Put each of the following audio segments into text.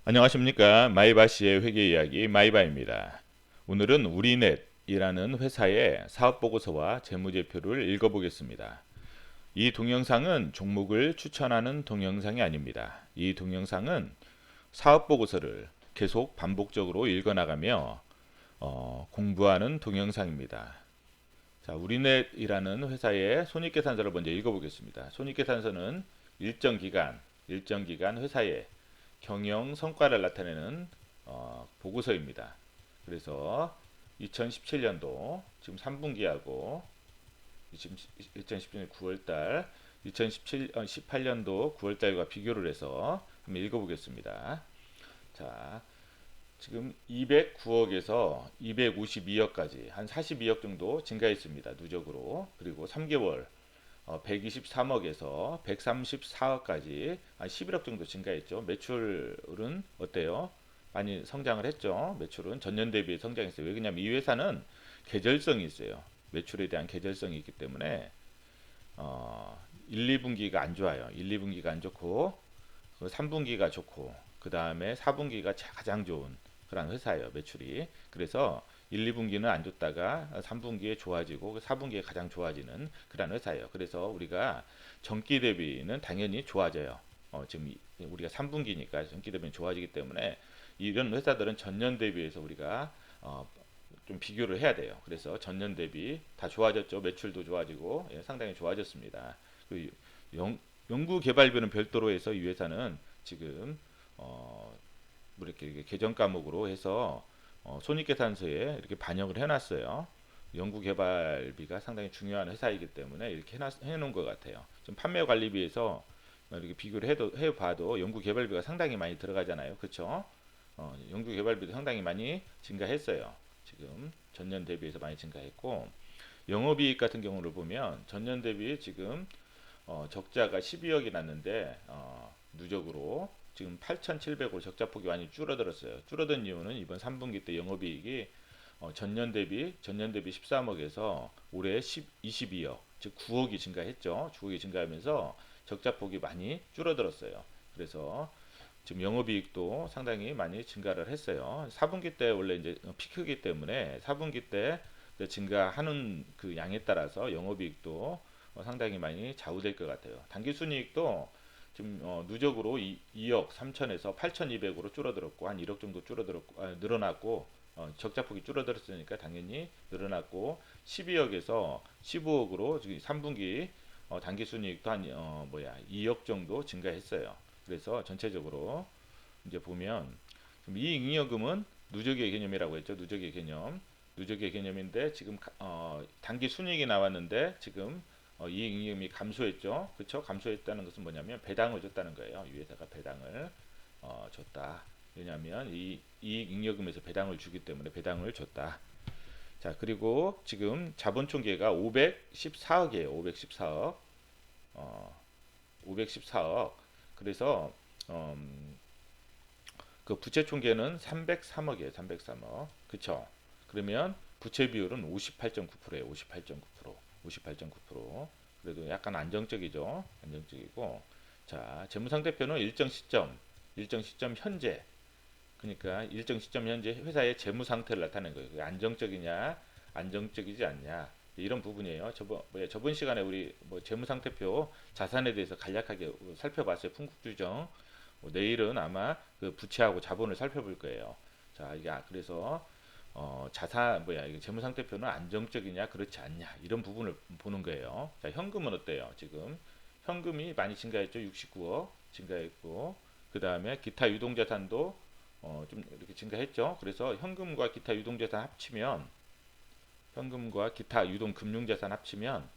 안녕하십니까. 마이바시의 회계 이야기 마이바입니다. 오늘은 우리넷이라는 회사의 사업보고서와 재무제표를 읽어보겠습니다. 이 동영상은 종목을 추천하는 동영상이 아닙니다. 이 동영상은 사업보고서를 계속 반복적으로 읽어나가며 공부하는 동영상입니다. 자, 우리넷이라는 회사의 손익계산서를 먼저 읽어보겠습니다. 손익계산서는 일정 기간 회사의 경영 성과를 나타내는 보고서입니다. 그래서 2017년도 지금 3분기하고 2017년 9월달, 2018년도 9월달과 비교를 해서 한번 읽어보겠습니다. 자, 지금 209억에서 252억까지 한 42억 정도 증가했습니다. 누적으로. 그리고 3개월 123억에서 134억까지 한 11억 정도 증가했죠. 매출은 어때요? 많이 성장을 했죠. 매출은 전년 대비 성장했어요. 왜냐하면 이 회사는 계절성이 있어요. 매출에 대한 계절성이 있기 때문에 1, 2분기가 안 좋아요. 1, 2분기가 안 좋고 3분기가 좋고 그 다음에 4분기가 가장 좋은 그런 회사예요. 매출이. 그래서 1, 2분기는 안 좋다가 3분기에 좋아지고 4분기에 가장 좋아지는 그런 회사예요. 그래서 우리가 전기 대비는 당연히 좋아져요. 지금 우리가 3분기니까 전기 대비는 좋아지기 때문에 이런 회사들은 전년 대비해서 우리가 좀 비교를 해야 돼요. 그래서 전년 대비 다 좋아졌죠. 매출도 좋아지고 상당히 좋아졌습니다. 그 연구 개발비는 별도로 해서 이 회사는 지금 뭐 이렇게 계정 과목으로 해서 손익계산서에 이렇게 반영을 해놨어요. 연구개발비가 상당히 중요한 회사이기 때문에 이렇게 해놓은 것 같아요. 좀 판매관리비에서 이렇게 비교를 해봐도 연구개발비가 상당히 많이 들어가잖아요. 그렇죠? 연구개발비도 상당히 많이 증가했어요. 지금 전년 대비해서 많이 증가했고 영업이익 같은 경우를 보면 전년 대비 지금 적자가 12억이 났는데 누적으로 지금 8,700억 적자폭이 많이 줄어들었어요. 줄어든 이유는 이번 3분기 때 영업이익이 전년 대비 13억에서 올해 22억, 즉 9억이 증가했죠. 9억이 증가하면서 적자폭이 많이 줄어들었어요. 그래서 지금 영업이익도 상당히 많이 증가를 했어요. 4분기 때 원래 이제 피크이기 때문에 4분기 때 증가하는 그 양에 따라서 영업이익도 상당히 많이 좌우될 것 같아요. 당기순이익도 지금 누적으로 2억 3천에서 8,200으로 줄어들었고 한 1억 정도 늘어났고 적자폭이 줄어들었으니까 당연히 늘어났고 12억에서 15억으로 지금 3분기 당기순이익도 한 2억 정도 증가했어요. 그래서 전체적으로 이제 보면 이익잉여금은 누적의 개념이라고 했죠. 누적의 개념인데 지금 단기 순이익이 나왔는데 지금 이익잉여금이 감소했죠. 그렇죠? 감소했다는 것은 뭐냐면 배당을 줬다는 거예요. 이 회사가 배당을 줬다. 왜냐하면 이 이익잉여금에서 배당을 주기 때문에 배당을 줬다. 자, 그리고 지금 자본총계가 514억이에요. 514억. 어, 514억. 그래서 그 부채 총계는 303억이에요. 303억. 그쵸? 그러면 부채 비율은 58.9%예요. 58.9%. 58.9%. 그래도 약간 안정적이죠. 안정적이고. 자, 재무상태표는 일정 시점 현재. 그러니까 일정 시점 현재 회사의 재무 상태를 나타내는 거예요. 안정적이냐, 안정적이지 않냐. 이런 부분이에요. 저번 시간에 우리 재무 상태표 자산에 대해서 간략하게 살펴봤어요. 풍국주정. 내일은 아마 그 부채하고 자본을 살펴볼 거예요. 자, 이게 그래서 이게 재무 상태표는 안정적이냐, 그렇지 않냐 이런 부분을 보는 거예요. 자, 현금은 어때요? 지금 현금이 많이 증가했죠. 69억 증가했고 그 다음에 기타 유동자산도 좀 이렇게 증가했죠. 그래서 현금과 기타 유동자산 합치면 현금과 기타 유동 금융자산 합치면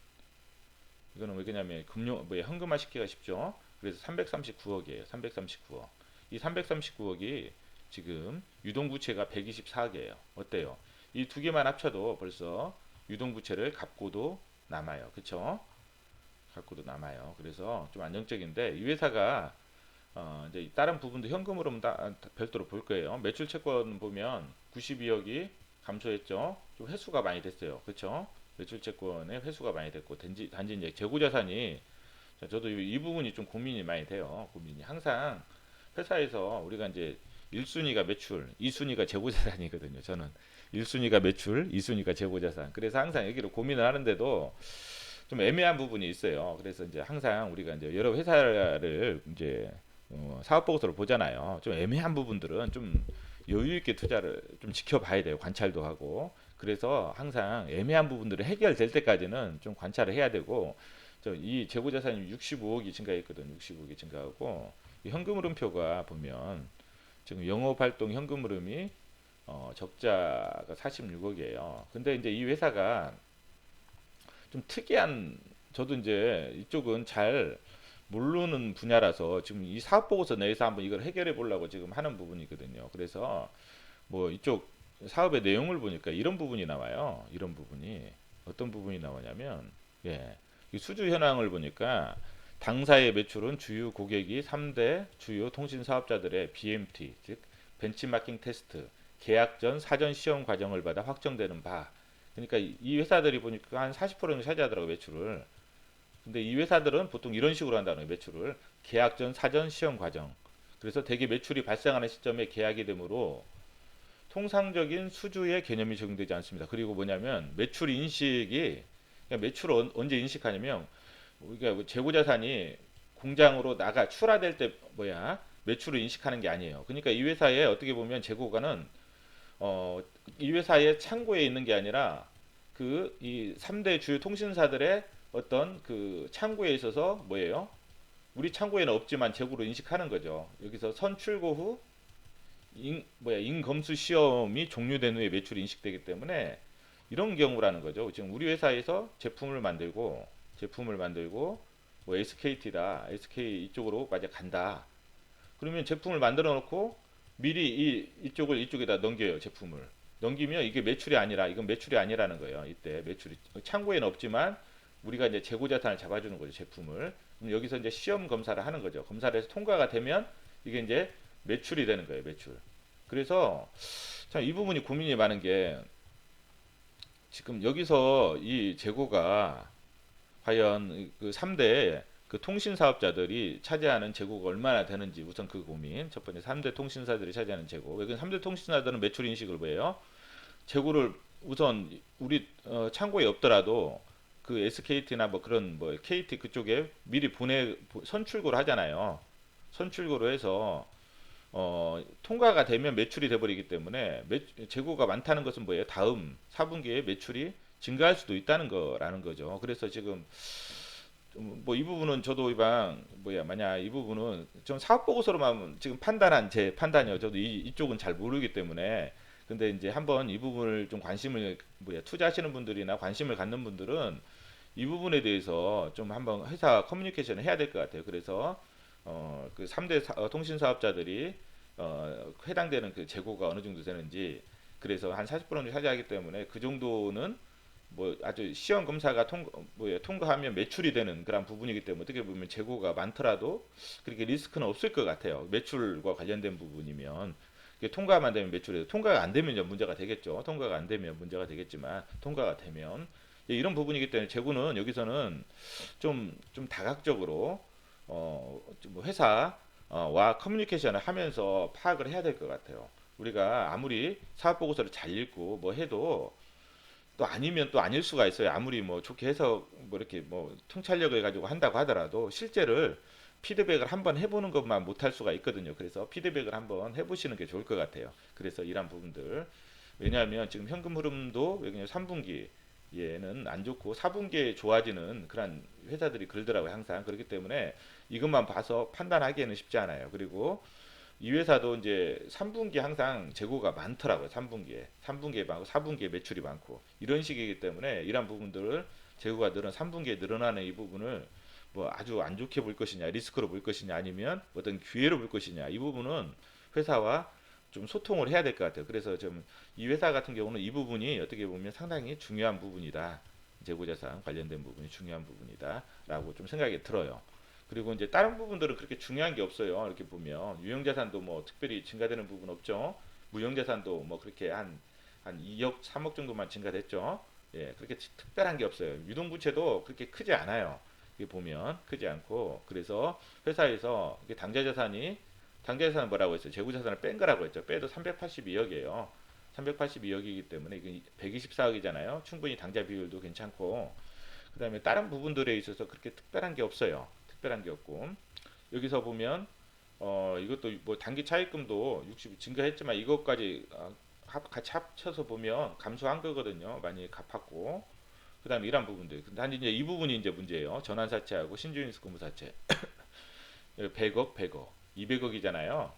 이거는 왜 그러냐면 현금화 시키기가 쉽죠. 그래서 339억이에요. 339억. 이 339억이 지금 유동부채가 124억이에요. 어때요? 이 두 개만 합쳐도 벌써 유동부채를 갚고도 남아요. 그쵸? 갖고도 남아요. 그래서 좀 안정적인데 이 회사가 이제 다른 부분도 현금으로 별도로 볼 거예요. 매출 채권 보면 92억이 감소했죠. 좀 회수가 많이 됐어요. 그렇죠? 매출 채권의 회수가 많이 됐고 단지 이제 재고 자산이 저도 이 부분이 좀 고민이 많이 돼요. 고민이 항상 회사에서 우리가 이제 1순위가 매출, 2순위가 재고자산이거든요. 저는 1순위가 매출, 2순위가 재고자산. 그래서 항상 여기를 고민을 하는데도 좀 애매한 부분이 있어요. 그래서 이제 항상 우리가 이제 여러 회사를 이제 사업 보고서를 보잖아요. 좀 애매한 부분들은 좀 여유 있게 투자를 좀 지켜봐야 돼요. 관찰도 하고. 그래서 항상 애매한 부분들이 해결될 때까지는 좀 관찰을 해야 되고, 이 재고자산이 65억이 증가했거든. 65억이 증가하고, 이 현금 흐름표가 보면 지금 영업활동 현금 흐름이 적자가 46억이에요. 근데 이제 이 회사가 좀 특이한, 저도 이제 이쪽은 잘 모르는 분야라서 지금 이 사업 보고서 내에서 한번 이걸 해결해 보려고 지금 하는 부분이거든요. 그래서 뭐 이쪽 사업의 내용을 보니까 이런 부분이 나와요. 이런 부분이 어떤 부분이 나오냐면, 예, 이 수주 현황을 보니까 당사의 매출은 주요 고객이 3대 주요 통신 사업자들의 BMT, 즉 벤치마킹 테스트, 계약 전 사전 시험 과정을 받아 확정되는 바. 그러니까 이 회사들이 보니까 한 40% 정도 차지하더라고 매출을. 근데 이 회사들은 보통 이런 식으로 한다는 거예요. 매출을 계약 전 사전 시험 과정. 그래서 대개 매출이 발생하는 시점에 계약이 되므로 통상적인 수주의 개념이 적용되지 않습니다. 그리고 뭐냐면 매출 인식이, 그러니까 매출을 언제 인식하냐면 우리가 재고자산이 공장으로 나가 출하될 때 매출을 인식하는 게 아니에요. 그러니까 이 회사에 어떻게 보면 재고가는 어, 이 회사의 창고에 있는 게 아니라 그 이 3대 주요 통신사들의 어떤 그 창고에 있어서 우리 창고에는 없지만 재고로 인식하는 거죠. 여기서 선출고 후 인검수 시험이 종료된 후에 매출이 인식되기 때문에 이런 경우라는 거죠. 지금 우리 회사에서 제품을 만들고 뭐 SKT다. SK 이쪽으로 맞아 간다. 그러면 제품을 만들어 놓고 미리 이쪽을 이쪽에다 넘겨요. 제품을 넘기면 이게 매출이 아니라, 이건 매출이 아니라는 거예요. 이때 매출이 창고에는 없지만 우리가 이제 재고자산을 잡아주는 거죠. 제품을. 그럼 여기서 이제 시험 검사를 하는 거죠. 검사를 해서 통과가 되면 이게 이제 매출이 되는 거예요. 매출. 그래서 참 이 부분이 고민이 많은 게, 지금 여기서 이 재고가 과연 그 3대 그 통신 사업자들이 차지하는 재고가 얼마나 되는지, 우선 그 고민. 첫 번째 3대 통신사들이 차지하는 재고. 왜 3대 통신사들은 매출 인식을 뭐예요? 재고를 우선 우리 창고에 없더라도 그 SKT나 뭐 그런 뭐 KT 그쪽에 미리 선출고를 하잖아요. 선출고로 해서 통과가 되면 매출이 돼버리기 때문에 재고가 많다는 것은 뭐예요? 다음 4분기에 매출이 증가할 수도 있다는 거라는 거죠. 그래서 지금 뭐 이 부분은 저도 이방 만약 이 부분은 좀 사업 보고서로만 지금 판단한 제 판단이요. 저도 이쪽은 잘 모르기 때문에. 근데 이제 한번 이 부분을 좀 관심을 투자하시는 분들이나 관심을 갖는 분들은 이 부분에 대해서 좀 한번 회사 커뮤니케이션을 해야 될 것 같아요. 그래서 그 3대 통신 사업자들이 해당되는 그 재고가 어느 정도 되는지, 그래서 한 40% 정도 차지하기 때문에 그 정도는 뭐 아주 시험 검사가 통과하면 매출이 되는 그런 부분이기 때문에 어떻게 보면 재고가 많더라도 그렇게 리스크는 없을 것 같아요. 매출과 관련된 부분이면 통과만 되면 매출이, 통과가 안 되면 이제 문제가 되겠죠. 통과가 안 되면 문제가 되겠지만 통과가 되면 이런 부분이기 때문에 재고는 여기서는 좀 다각적으로 뭐 회사와 커뮤니케이션을 하면서 파악을 해야 될 것 같아요. 우리가 아무리 사업 보고서를 잘 읽고 뭐 해도 또 아니면 또 아닐 수가 있어요. 아무리 뭐 좋게 해서 뭐 이렇게 뭐 통찰력을 가지고 한다고 하더라도 실제를 피드백을 한번 해보는 것만 못할 수가 있거든요. 그래서 피드백을 한번 해보시는 게 좋을 것 같아요. 그래서 이런 부분들, 왜냐하면 지금 현금 흐름도 3분기 얘는 안 좋고 4분기에 좋아지는 그런 회사들이 그러더라고요. 항상 그렇기 때문에 이것만 봐서 판단하기에는 쉽지 않아요. 그리고 이 회사도 이제 3분기 항상 재고가 많더라고요. 3분기에 많고 4분기에 매출이 많고 이런 식이기 때문에 이런 부분들을 재고가 3분기에 늘어나는 이 부분을 뭐 아주 안 좋게 볼 것이냐, 리스크로 볼 것이냐, 아니면 어떤 기회로 볼 것이냐, 이 부분은 회사와 좀 소통을 해야 될 것 같아요. 그래서 좀 이 회사 같은 경우는 이 부분이 어떻게 보면 상당히 중요한 부분이다. 재고자산 관련된 부분이 중요한 부분이다라고 좀 생각이 들어요. 그리고 이제 다른 부분들은 그렇게 중요한 게 없어요. 이렇게 보면 유형자산도 뭐 특별히 증가되는 부분 없죠. 무형자산도 뭐 그렇게 한 2억, 3억 정도만 증가됐죠. 예, 그렇게 특별한 게 없어요. 유동부채도 그렇게 크지 않아요. 이게 보면 크지 않고, 그래서 회사에서 이게 당좌자산이 당좌자산은 뭐라고 했어요? 재고자산을 뺀 거라고 했죠. 빼도 382억이에요. 382억이기 때문에 이게 124억이잖아요. 충분히 당좌 비율도 괜찮고 그다음에 다른 부분들에 있어서 그렇게 특별한 게 없어요. 특별한 게 없고 여기서 보면 이것도 뭐 단기 차입금도 60 증가했지만 이것까지 같이 합쳐서 보면 감소한 거거든요. 많이 갚았고 그다음에 이런 부분들. 단지 이제 이 부분이 이제 문제예요. 전환사채하고 신주인수급무사채 100억, 100억, 200억이잖아요.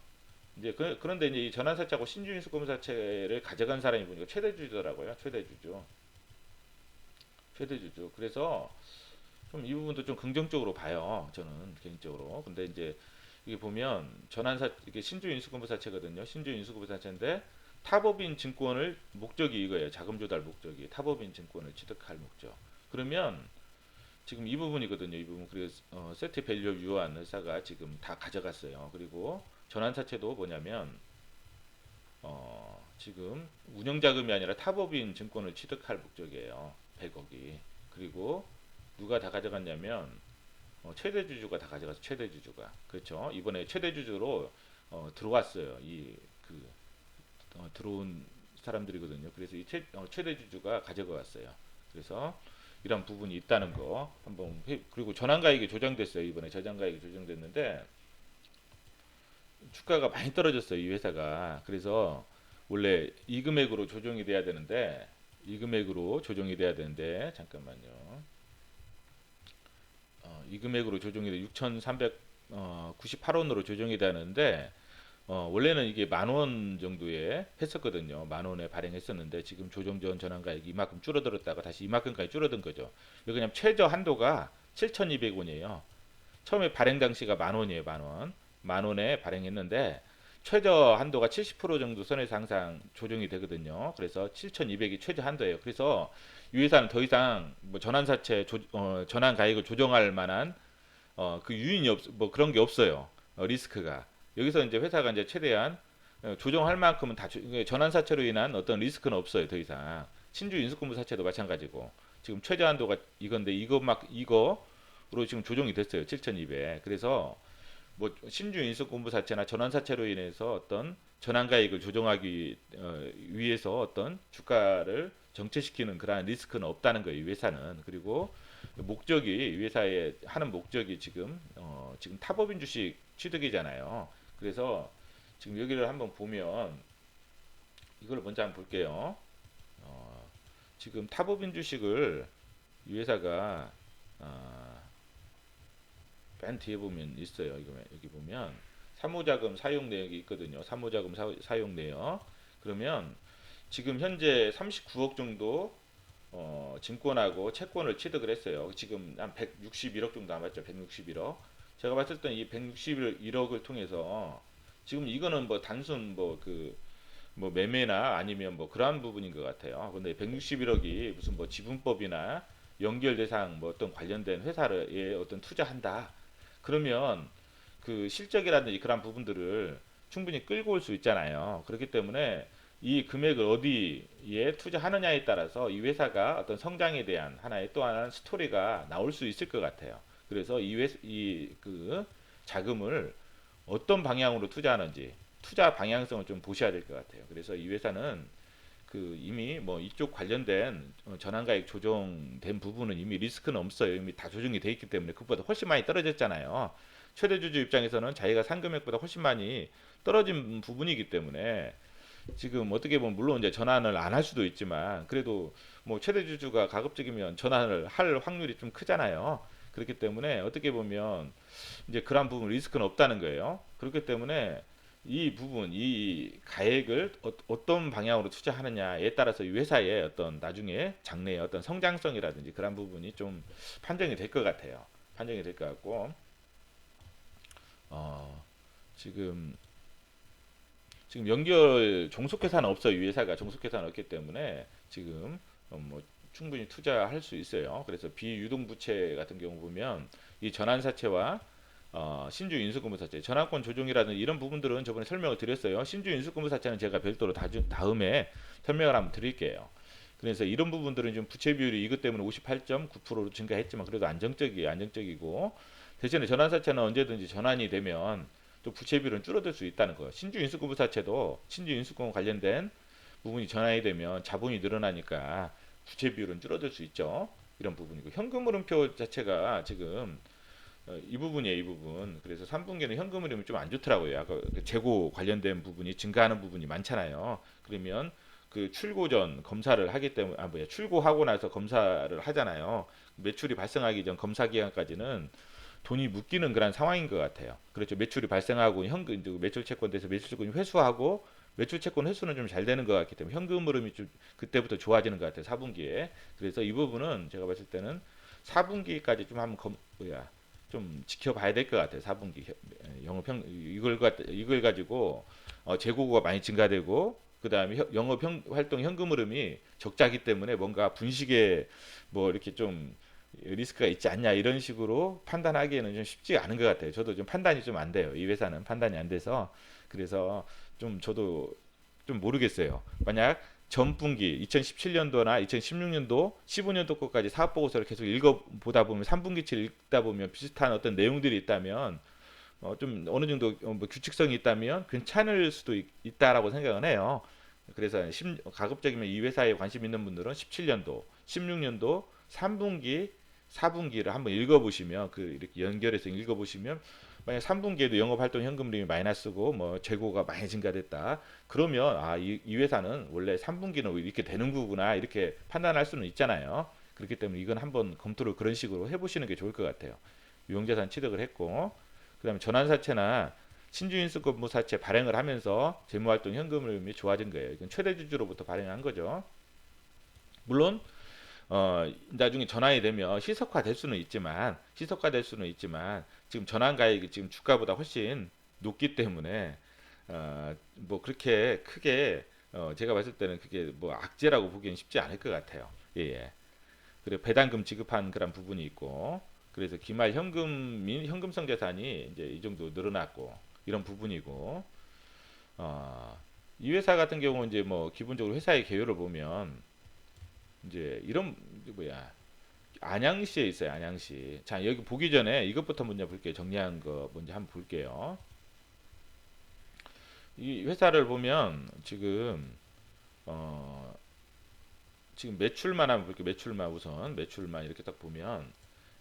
이제 그런데 이제 이 전환사채하고 신주인수급무사채를 가져간 사람이 보니까 최대주주더라고요. 최대주주. 최대주주. 그래서 좀 이 부분도 좀 긍정적으로 봐요. 저는 개인적으로. 근데 이제 이게 보면 이게 신주인수급무사채거든요. 신주인수급무사채인데 타법인 증권을 목적이 이거예요. 자금 조달 목적이 타법인 증권을 취득할 목적. 그러면 지금 이 부분이거든요. 이 부분. 그래서 세트 밸류 유한 회사가 지금 다 가져갔어요. 그리고 전환사채도 뭐냐면 지금 운영자금이 아니라 타법인 증권을 취득할 목적이에요. 100억이. 그리고 누가 다 가져갔냐면 최대주주가 다 가져가서 최대주주가 그렇죠. 이번에 최대주주로 들어왔어요. 들어온 사람들이거든요. 그래서 이 최대주주가 가져가 왔어요. 그래서 이런 부분이 있다는 거 한번 그리고 전환가액이 조정됐어요. 이번에 저장가액이 조정됐는데 주가가 많이 떨어졌어요. 이 회사가. 그래서 원래 이 금액으로 조정이 돼야 되는데 잠깐만요. 이 금액으로 조정이 돼 6,398원으로 조정이 되는데 원래는 이게 10,000원 정도에 했었거든요. 10,000원에 발행했었는데 지금 조정 전 전환가액이 이만큼 줄어들었다가 다시 이만큼까지 줄어든 거죠. 여기 그냥 최저 한도가 7,200원이에요. 처음에 발행 당시가 10,000원이에요. 10,000원. 10,000원에 발행했는데 최저 한도가 70% 정도 선에서 항상 조정이 되거든요. 그래서 7,200이 최저 한도예요. 그래서 이 회사는 더 이상 뭐 전환 가액을 조정할 만한 그 유인이 뭐 그런 게 없어요. 리스크가. 여기서 이제 회사가 이제 최대한 조정할 만큼은 전환 사채로 인한 어떤 리스크는 없어요. 더 이상. 신주 인수권부 사채도 마찬가지고. 지금 최저 한도가 이건데 이거로 지금 조정이 됐어요. 7,200. 그래서 뭐 신주 인수권부 사채나 전환 사채로 인해서 어떤 전환가액을 조정하기 위해서 어떤 주가를 정체시키는 그러한 리스크는 없다는 거예요. 이 회사는. 그리고 이 회사의 하는 목적이 지금 타법인 주식 취득이잖아요. 그래서 지금 여기를 한번 보면 이걸 먼저 한번 볼게요. 지금 타법인 주식을 이 회사가 맨 뒤에 보면 있어요. 여기 보면 사무자금 사용 내역이 있거든요. 사무자금 사용 내역. 그러면 지금 현재 39억 정도 증권하고 채권을 취득을 했어요. 지금 한 161억 정도 남았죠. 161억. 제가 봤을 때 이 161억을 통해서 지금 이거는 뭐 단순 뭐 매매나 아니면 뭐 그러한 부분인 것 같아요. 근데 161억이 무슨 뭐 지분법이나 연결 대상 뭐 어떤 관련된 회사에 어떤 투자한다. 그러면 그 실적이라든지 그런 부분들을 충분히 끌고 올 수 있잖아요. 그렇기 때문에 이 금액을 어디에 투자하느냐에 따라서 이 회사가 어떤 성장에 대한 하나의 또 하나의 스토리가 나올 수 있을 것 같아요. 그래서 그 자금을 어떤 방향으로 투자하는지 투자 방향성을 좀 보셔야 될 것 같아요. 그래서 이 회사는 그 이미 뭐 이쪽 관련된 전환가액 조정된 부분은 이미 리스크는 없어요. 이미 다 조정이 돼 있기 때문에 그것보다 훨씬 많이 떨어졌잖아요. 최대주주 입장에서는 자기가 산 금액보다 훨씬 많이 떨어진 부분이기 때문에 지금 어떻게 보면 물론 이제 전환을 안 할 수도 있지만 그래도 뭐 최대주주가 가급적이면 전환을 할 확률이 좀 크잖아요. 그렇기 때문에 어떻게 보면 이제 그런 부분 리스크는 없다는 거예요. 그렇기 때문에 이 가액을 어떤 방향으로 투자하느냐에 따라서 이 회사의 어떤 나중에 장래의 어떤 성장성이라든지 그런 부분이 좀 판정이 될 것 같아요. 판정이 될 것 같고 어, 지금 연결 종속회사는 없어요. 이 회사가 종속회사는 없기 때문에 지금 뭐 충분히 투자할 수 있어요. 그래서 비유동부채 같은 경우 보면 이 전환사채와 신주 인수금부사채, 전환권 조정이라든 이런 부분들은 저번에 설명을 드렸어요. 신주 인수금부사채는 제가 별도로 다음에 설명을 한번 드릴게요. 그래서 이런 부분들은 좀 부채 비율이 이것 때문에 58.9%로 증가했지만 그래도 안정적이고 대신에 전환사채는 언제든지 전환이 되면 또 부채 비율은 줄어들 수 있다는 거예요. 신주 인수분부사채도 신주 인수권 관련된 부분이 전환이 되면 자본이 늘어나니까 부채 비율은 줄어들 수 있죠. 이런 부분이고 현금 흐름표 자체가 지금 이 부분이에요, 이 부분. 그래서 3분기는 현금 흐름이 좀 안 좋더라고요. 아까 그 재고 관련된 부분이 증가하는 부분이 많잖아요. 그러면 그 출고 전 검사를 하기 때문에 출고하고 나서 검사를 하잖아요. 매출이 발생하기 전 검사 기간까지는 돈이 묶이는 그런 상황인 것 같아요. 그렇죠. 매출이 발생하고 현금 매출 채권 돼서 매출 채권이 회수하고 매출 채권 회수는 좀 잘 되는 것 같기 때문에 현금 흐름이 좀 그때부터 좋아지는 것 같아요. 4분기에. 그래서 이 부분은 제가 봤을 때는 4분기까지 좀 한번 좀 지켜봐야 될 것 같아요. 4분기 영업평 이걸 가지고 재고가 많이 증가되고 그다음에 영업 활동 현금 흐름이 적자기 때문에 뭔가 분식에 뭐 이렇게 좀 리스크가 있지 않냐 이런 식으로 판단하기에는 좀 쉽지 않은 것 같아요. 저도 좀 판단이 좀 안 돼요. 이 회사는 판단이 안 돼서 그래서 좀 저도 좀 모르겠어요. 만약 전분기 2017년도나 2016년도, 15년도 것까지 사업 보고서를 계속 읽어보다 보면 3분기치를 읽다 보면 비슷한 어떤 내용들이 있다면 좀 어느 정도 뭐 규칙성이 있다면 괜찮을 수도 있다라고 생각은 해요. 그래서 가급적이면 이 회사에 관심 있는 분들은 17년도, 16년도 3분기, 4분기를 한번 읽어보시면 이렇게 연결해서 읽어보시면 만약 3분기에도 영업활동 현금흐름이 마이너스고 뭐 재고가 많이 증가됐다. 그러면 이 회사는 원래 3분기는 이렇게 되는 거구나 이렇게 판단할 수는 있잖아요. 그렇기 때문에 이건 한번 검토를 그런 식으로 해보시는 게 좋을 것 같아요. 유형자산 취득을 했고 그다음에 전환사채나 신주인수급무사채 발행을 하면서 재무활동 현금흐름이 좋아진 거예요. 이건 최대주주로부터 발행한 거죠. 물론 나중에 전환이 되면 시석화될 수는 있지만 지금 전환가액이 지금 주가보다 훨씬 높기 때문에 뭐 그렇게 크게 제가 봤을 때는 그게 뭐 악재라고 보기엔 쉽지 않을 것 같아요. 예, 예. 그리고 배당금 지급한 그런 부분이 있고 그래서 기말 현금성 자산이 이제 이 정도 늘어났고 이런 부분이고 이 회사 같은 경우는 이제 뭐 기본적으로 회사의 개요를 보면 이제 이런 뭐야 안양시에 있어요. 안양시. 자 여기 보기 전에 이것부터 먼저 볼게요. 정리한 거 먼저 한번 볼게요. 이 회사를 보면 어, 지금 매출만 한번 볼게요. 매출만 이렇게 딱 보면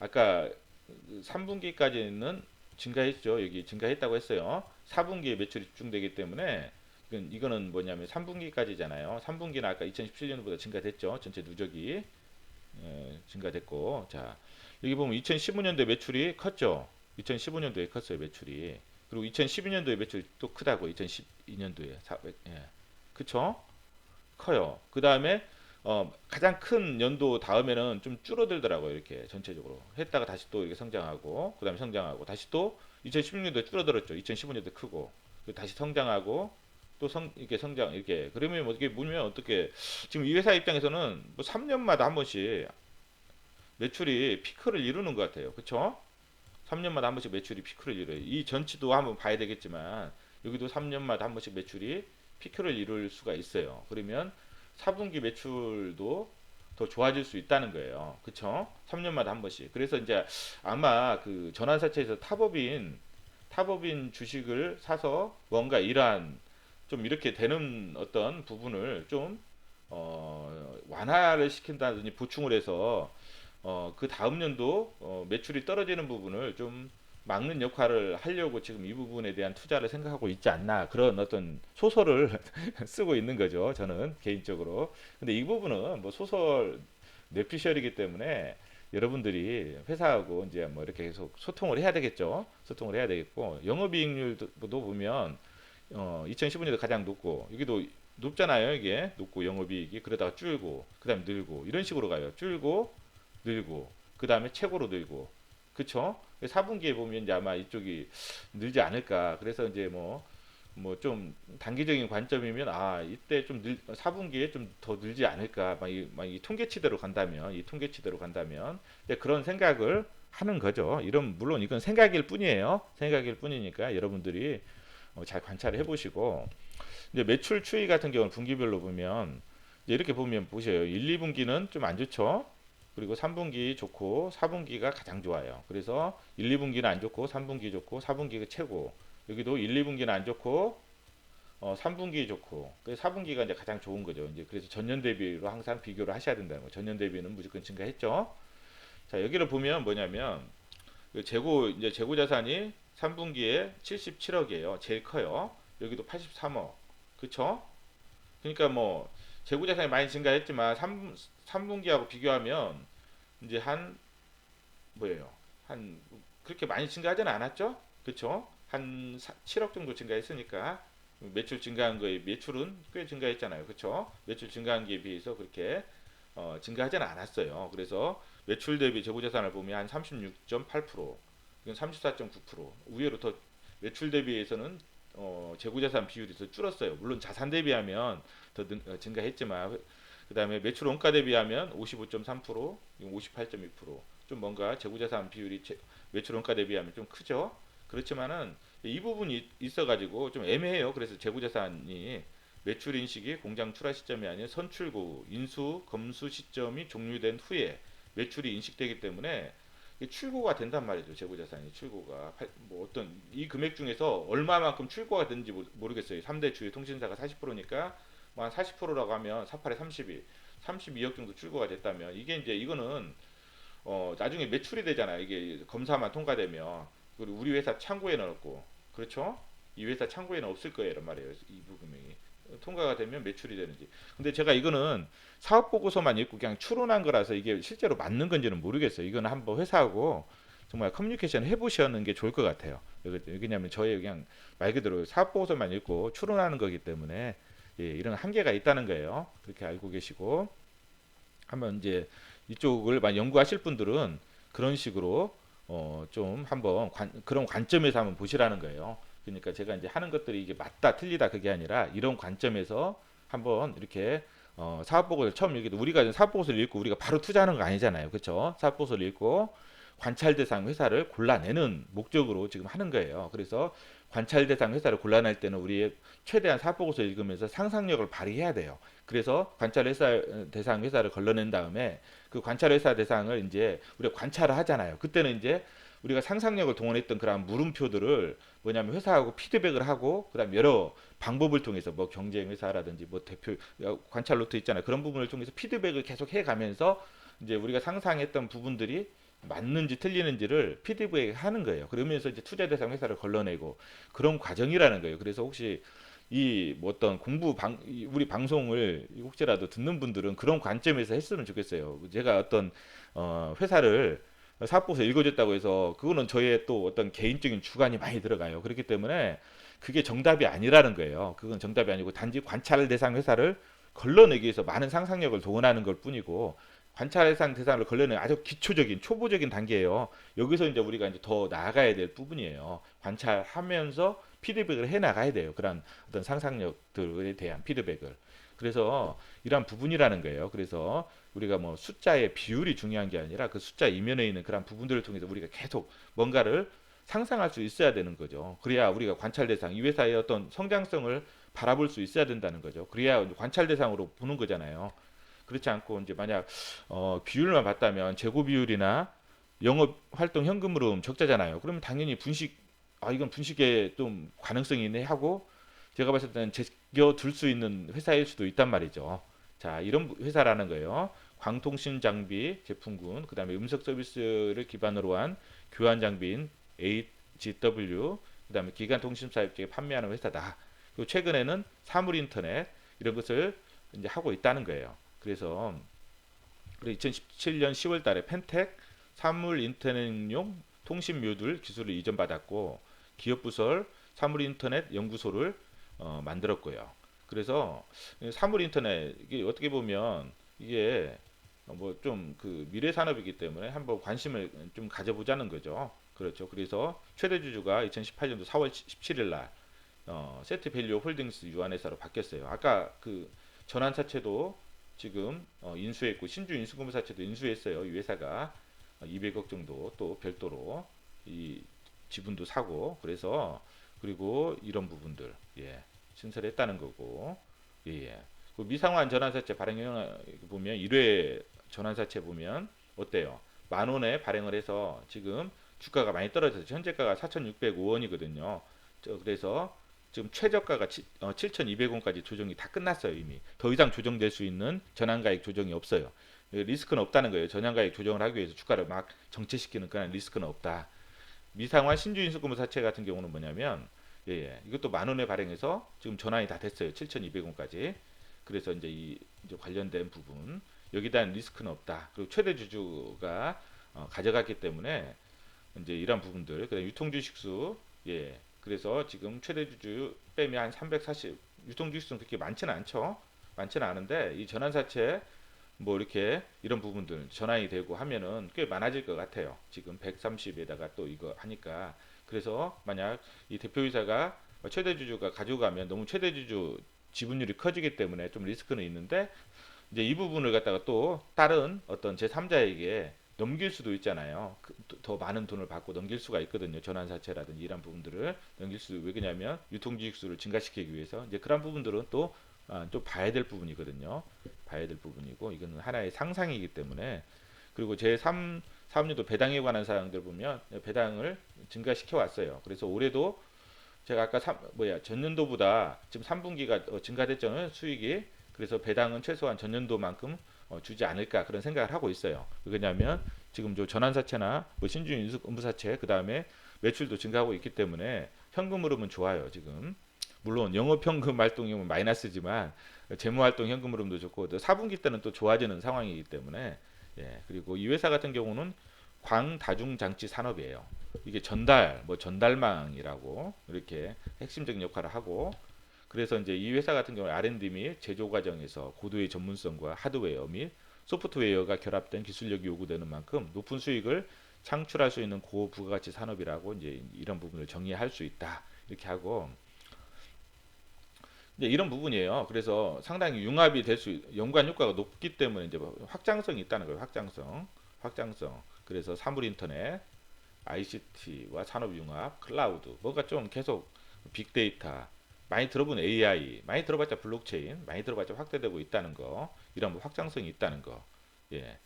아까 3분기까지는 증가했죠. 여기 증가했다고 했어요. 4분기에 매출이 집중되기 때문에 이거는 뭐냐면 3분기까지잖아요. 3분기는 아까 2017년보다 증가됐죠. 전체 누적이 증가됐고 자 여기 보면 2015년도에 매출이 컸죠. 2015년도에 컸어요. 매출이. 그리고 2012년도에 매출이 또 크다고 2012년도에 예. 그쵸? 커요. 그 다음에 가장 큰 연도 다음에는 좀 줄어들더라고요. 이렇게 전체적으로 했다가 다시 또 이렇게 성장하고 그 다음에 성장하고 다시 또 2016년도에 줄어들었죠. 2015년도에 크고 다시 성장하고 또 이렇게 성장 이렇게 그러면 뭐 이게 뭐냐면 어떻게 지금 이 회사 입장에서는 뭐 3년마다 한 번씩 매출이 피크를 이루는 것 같아요. 그쵸? 3년마다 한 번씩 매출이 피크를 이뤄요. 이 전치도 한번 봐야 되겠지만 여기도 3년마다 한 번씩 매출이 피크를 이룰 수가 있어요. 그러면 4분기 매출도 더 좋아질 수 있다는 거예요. 그쵸? 3년마다 한 번씩. 그래서 이제 아마 그 전환사채에서 타법인 주식을 사서 뭔가 이러한 좀 이렇게 되는 어떤 부분을 좀 완화를 시킨다든지 보충을 해서 그 다음 년도 매출이 떨어지는 부분을 좀 막는 역할을 하려고 지금 이 부분에 대한 투자를 생각하고 있지 않나 그런 어떤 소설을 쓰고 있는 거죠. 저는 개인적으로. 근데 이 부분은 뭐 소설 뇌피셜이기 때문에 여러분들이 회사하고 이제 뭐 이렇게 계속 소통을 해야 되겠죠. 소통을 해야 되겠고 영업이익률도 보면 2015년도 가장 높고 여기도 높잖아요. 이게 높고 영업이익이 그러다가 줄고 그다음에 늘고 이런 식으로 가요. 줄고 늘고 그 다음에 최고로 늘고 그쵸? 4분기에 보면 이제 아마 이쪽이 늘지 않을까. 그래서 이제 뭐 좀 단기적인 관점이면 이때 좀 4분기에 좀 더 늘지 않을까. 이 통계치대로 간다면 이제 그런 생각을 하는 거죠. 물론 이건 생각일 뿐이에요. 생각일 뿐이니까 여러분들이 잘 관찰을 해보시고 이제 매출 추이 같은 경우는 분기별로 보면 이제 이렇게 보면 보세요. 1, 2분기는 좀 안 좋죠. 그리고 3분기 좋고 4분기가 가장 좋아요. 그래서 1, 2분기는 안 좋고 3분기 좋고 4분기가 최고. 여기도 1, 2분기는 안 좋고 3분기 좋고, 그래서 4분기가 이제 가장 좋은 거죠. 이제 그래서 전년 대비로 항상 비교를 하셔야 된다는 거. 전년 대비는 무조건 증가했죠. 자, 여기를 보면 뭐냐면 그 재고 자산이 3분기에 77억이에요. 제일 커요. 여기도 83억. 그쵸? 그러니까 뭐 재고 자산이 많이 증가했지만 3분기하고 비교하면 이제 한 뭐예요? 한 그렇게 많이 증가하지는 않았죠? 그쵸? 한 7억 정도 증가했으니까 매출 증가한 거에 매출은 꽤 증가했잖아요. 그쵸? 매출 증가한 거에 비해서 그렇게 증가하지는 않았어요. 그래서 매출 대비 재고자산을 보면 한 36.8%, 이건 34.9%. 의외로 더 매출 대비해서는 재고자산 비율이 더 줄었어요. 물론 자산 대비하면 더 증가했지만, 그 다음에 매출 원가 대비하면 55.3%, 58.2%. 좀 뭔가 재고자산 비율이 매출 원가 대비하면 좀 크죠. 그렇지만은 이 부분이 있어가지고 좀 애매해요. 그래서 재고자산이 매출 인식이 공장 출하 시점이 아닌 선출고 인수 검수 시점이 종료된 후에 매출이 인식되기 때문에 출고가 된단 말이죠. 재고자산이 출고가 뭐 어떤 이 금액 중에서 얼마만큼 출고가 되는지 모르겠어요. 3대 주요 통신사가 40%니까 뭐 한 40%라고 하면 48에 32, 32억 정도 출고가 됐다면 이게 이제 이거는 나중에 매출이 되잖아요. 이게 검사만 통과되면. 그리고 우리 회사 창고에는 없고, 그렇죠? 이 회사 창고에는 없을 거예요, 이런 말이에요. 이 부분이 통과가 되면 매출이 되는지. 근데 제가 이거는 사업 보고서만 읽고 그냥 추론한 거라서 이게 실제로 맞는 건지는 모르겠어요. 이거는 한번 회사하고 정말 커뮤니케이션 해보시는 게 좋을 것 같아요. 왜냐하면 저의 그냥 말 그대로 사업 보고서만 읽고 추론하는 거기 때문에 예, 이런 한계가 있다는 거예요. 그렇게 알고 계시고 한번 이제 이쪽을 많이 연구하실 분들은 그런 식으로 좀 한번 그런 관점에서 한번 보시라는 거예요. 그러니까 제가 이제 하는 것들이 이게 맞다 틀리다 그게 아니라 이런 관점에서 한번 이렇게 사업 보고서를 처음 읽기도 우리가 사업 보고서를 읽고 우리가 바로 투자하는 거 아니잖아요. 그렇죠? 사업 보고서를 읽고 관찰 대상 회사를 골라내는 목적으로 지금 하는 거예요. 그래서 관찰 대상 회사를 골라낼 때는 우리의 최대한 사업 보고서 읽으면서 상상력을 발휘해야 돼요. 그래서 관찰 회사 대상 회사를 걸러낸 다음에 그 관찰 회사 대상을 이제 우리가 관찰을 하잖아요. 그때는 이제 우리가 상상력을 동원했던 그런 물음표들을 뭐냐면 회사하고 피드백을 하고 그다음 여러 방법을 통해서 뭐 경쟁 회사라든지 뭐 대표 관찰 노트 있잖아요. 그런 부분을 통해서 피드백을 계속 해가면서 이제 우리가 상상했던 부분들이 맞는지 틀리는지를 피드백 하는 거예요. 그러면서 이제 투자 대상 회사를 걸러내고 그런 과정이라는 거예요. 그래서 혹시 이 뭐 어떤 우리 방송을 혹시라도 듣는 분들은 그런 관점에서 했으면 좋겠어요. 제가 어떤 회사를 사업보고서 읽어줬다고 해서 그거는 저의 또 어떤 개인적인 주관이 많이 들어가요. 그렇기 때문에 그게 정답이 아니라는 거예요. 그건 정답이 아니고 단지 관찰 대상 회사를 걸러내기 위해서 많은 상상력을 동원하는 걸 뿐이고 관찰 대상 대상을 걸러내는 아주 기초적인 초보적인 단계예요. 여기서 이제 우리가 이제 더 나아가야 될 부분이에요. 관찰하면서 피드백을 해 나가야 돼요. 그런 어떤 상상력들에 대한 피드백을. 그래서 이러한 부분이라는 거예요. 그래서 우리가 뭐 숫자의 비율이 중요한 게 아니라 그 숫자 이면에 있는 그런 부분들을 통해서 우리가 계속 뭔가를 상상할 수 있어야 되는 거죠. 그래야 우리가 관찰 대상, 이 회사의 어떤 성장성을 바라볼 수 있어야 된다는 거죠. 그래야 관찰 대상으로 보는 거잖아요. 그렇지 않고 이제 만약 비율만 봤다면 재고 비율이나 영업 활동 현금 흐름 적자잖아요. 그러면 당연히 이건 분식에 좀 가능성이 있네 하고 제가 봤을 때는 제껴둘 수 있는 회사일 수도 있단 말이죠. 자, 이런 회사라는 거예요. 광통신 장비 제품군, 그다음에 음성 서비스를 기반으로 한 교환 장비인 HGW, 그다음에 기간 통신 사업체에 판매하는 회사다. 그리고 최근에는 사물 인터넷 이런 것을 이제 하고 있다는 거예요. 그래서 2017년 10월 달에 펜텍 사물 인터넷용 통신 묘듈 기술을 이전받았고 기업 부설 사물 인터넷 연구소를 만들었고요. 그래서 사물 인터넷 이게 어떻게 보면 이게 뭐 좀 그 미래 산업이기 때문에 한번 관심을 좀 가져보자는 거죠. 그렇죠. 그래서 최대 주주가 2018년도 4월 17일 날 세트밸류 홀딩스 유한회사로 바뀌었어요. 아까 그 전환사채도 지금 인수했고 신주 인수금사채도 인수했어요. 이 회사가 200억 정도 또 별도로 이 지분도 사고 그래서 그리고 이런 부분들 신설했다는 거고 예. 그 미상환 전환사채 발행 보면 1회 전환사채 보면 어때요? 만 원에 발행을 해서 지금 주가가 많이 떨어져서 현재가가 4,605원이거든요. 그래서 지금 최저가가 7,200원까지 조정이 다 끝났어요. 이미 더 이상 조정될 수 있는 전환가액 조정이 없어요. 리스크는 없다는 거예요. 전환가액 조정을 하기 위해서 주가를 막 정체시키는 그런 리스크는 없다. 미상환 신주인수금사채 같은 경우는 뭐냐면 이것도 만 원에 발행해서 지금 전환이 다 됐어요. 7,200원까지. 그래서 이제 관련된 부분 여기에 대한 리스크는 없다. 그리고 최대 주주가 가져갔기 때문에 이제 이런 부분들 그다음 유통주식수 그래서 지금 최대 주주 빼면 한 340 유통주식수는 그렇게 많지는 않죠. 많지는 않은데 이 전환사채 뭐 이렇게 이런 부분들 전환이 되고 하면은 꽤 많아질 것 같아요. 지금 130에다가 또 이거 하니까 그래서 만약 이 대표이사가 최대 주주가 가져가면 너무 최대 주주 지분율이 커지기 때문에 좀 리스크는 있는데 이제 이 부분을 갖다가 또 다른 어떤 제3자에게 넘길 수도 있잖아요. 더 많은 돈을 받고 넘길 수가 있거든요. 전환사채라든지 이런 부분들을 넘길 수 왜 그러냐면 유통주식수를 증가시키기 위해서 이제 그런 부분들은 또 좀 봐야 될 부분이거든요. 봐야 될 부분이고 이거는 하나의 상상이기 때문에 그리고 제3 사업년도 배당에 관한 사항들 보면 배당을 증가시켜 왔어요. 그래서 올해도 제가 아까 전년도보다 지금 3분기가 증가됐잖아요. 수익이. 그래서 배당은 최소한 전년도만큼 주지 않을까 그런 생각을 하고 있어요. 왜냐하면 지금 저 전환사채나 뭐 신주인 의무사채 그 다음에 매출도 증가하고 있기 때문에 현금 흐름은 좋아요. 지금 물론 영업현금 활동이면 마이너스지만 재무활동 현금 흐름도 좋고 또 4분기 때는 또 좋아지는 상황이기 때문에 그리고 이 회사 같은 경우는 광다중장치 산업이에요. 이게 전달망이라고 이렇게 핵심적인 역할을 하고 그래서 이제 이 회사 같은 경우 R&D 및 제조 과정에서 고도의 전문성과 하드웨어 및 소프트웨어가 결합된 기술력이 요구되는 만큼 높은 수익을 창출할 수 있는 고부가가치 산업이라고 이제 이런 부분을 정의할 수 있다. 이렇게 하고 이제 이런 부분이에요. 그래서 상당히 융합이 될 수, 연관 효과가 높기 때문에 이제 확장성이 있다는 거예요. 확장성. 그래서 사물 인터넷, ICT와 산업 융합, 클라우드, 뭐가 좀 계속 빅데이터, 많이 들어본 AI, 많이 들어봤자 블록체인, 많이 들어봤자 확대되고 있다는 거, 이런 확장성이 있다는 거. 예.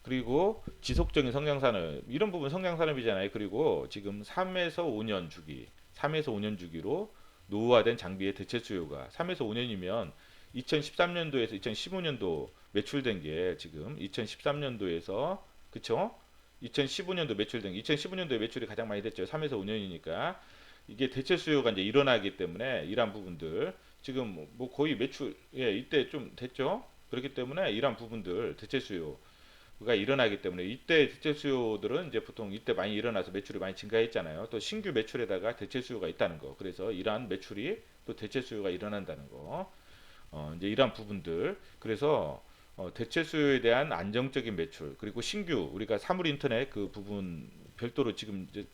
그리고 지속적인 성장 산업, 이런 부분 성장 산업이잖아요. 그리고 지금 3에서 5년 주기, 3에서 5년 주기로 노후화된 장비의 대체 수요가 3에서 5년이면 2013년도에서 2015년도 매출된 게 지금 2013년도에서 그쵸? 2015년도 매출된 게 2015년도에 매출이 가장 많이 됐죠. 3에서 5년이니까 이게 대체 수요가 이제 일어나기 때문에 이러한 부분들 지금 뭐 거의 매출 이때 좀 됐죠. 그렇기 때문에 이러한 부분들 대체 수요가 일어나기 때문에 이때 대체 수요들은 이제 보통 이때 많이 일어나서 매출이 많이 증가했잖아요. 또 신규 매출에다가 대체 수요가 있다는 거. 그래서 이러한 매출이 또 대체 수요가 일어난다는 거. 이제 이러한 부분들. 그래서 대체 수요에 대한 안정적인 매출 그리고 신규 우리가 사물 인터넷 그 부분 별도로 지금 이제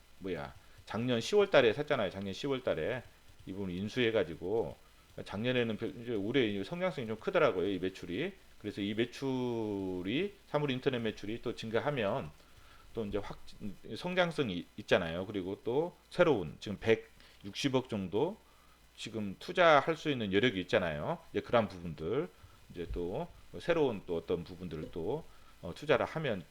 작년 10월 달에 샀잖아요. 작년 10월 달에 이 부분 인수해 가지고 작년에는 이제 올해 성장성이 좀 크더라고요. 이 매출이. 그래서 이 매출이 사물 인터넷 매출이 또 증가하면 또 이제 성장성이 있잖아요. 그리고 또 새로운 지금 160억 정도 지금 투자할 수 있는 여력이 있잖아요. 이제 그런 부분들 이제 또 새로운 또 어떤 부분들을 또 투자를 하면